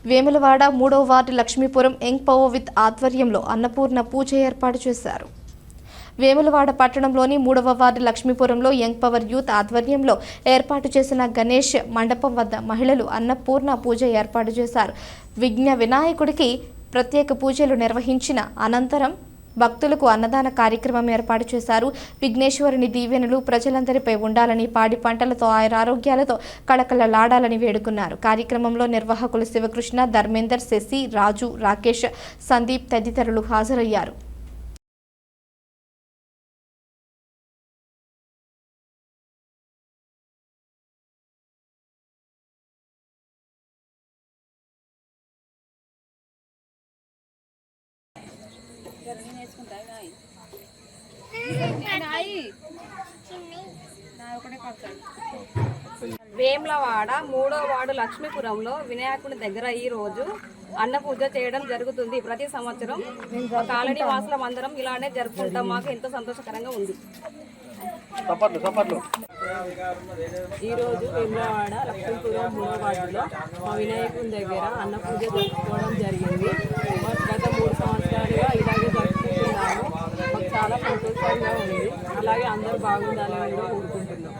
వేములవాడ 3వ ward Lakshmipuram young power with ఆధ్వర్యంలో అన్నపూర్ణ పూజ ఏర్పాటు చేశారు. వేములవాడ పట్టణంలోని 3వ వార్డు లక్ష్మీపురంలో యంగ్ పవర్ యూత్ ఆధ్వర్యంలో ఏర్పాటు చేసిన గణేష్ మండపం వద్ద మహిళలు అన్నపూర్ణ పూజ ఏర్పాటు చేశారు. వినాయకుడికి ప్రత్యేక పూజలు నిర్వహించిన అనంతరం భక్తులకు అన్నదాన కార్యక్రమం ఏర్పాటు చేశారు. విఘ్నేశ్వరుని దీవెనలు ప్రజలందరిపై ఉండాలని, పాడి పంటలతో ఆయురారోగ్యాలతో కళకళలాడాలని వేడుకున్నారు. కార్యక్రమంలో నిర్వాహకులు శివకృష్ణ, ధర్మేందర్, శశి, రాజు, రాకేష్, సందీప్ తదితరులు హాజరయ్యారు. వేములవాడ 3వ వార్డు లక్ష్మీపురంలో వినాయకుని దగ్గర ఈ రోజు అన్న పూజ చేయడం జరుగుతుంది. ప్రతి సంవత్సరం కాలనీ వాసులం అందరం ఇలానే జరుపుకుంటాం. మాకు ఎంతో సంతోషకరంగా ఉంది. ఈరోజు వేములవాడ లక్ష్మీపురం 3వ వార్డులో మా వినాయకుని దగ్గర అన్న పూజ జరుపుకోవడం జరిగింది. గత 3 సంవత్సరాలుగా ఇలాగే జరుపుకుంటున్నాము. మాకు చాలా సంతోషంగా ఉంది. అలాగే అందరూ బాగుండాలని కూడా కోరుకుంటున్నాం.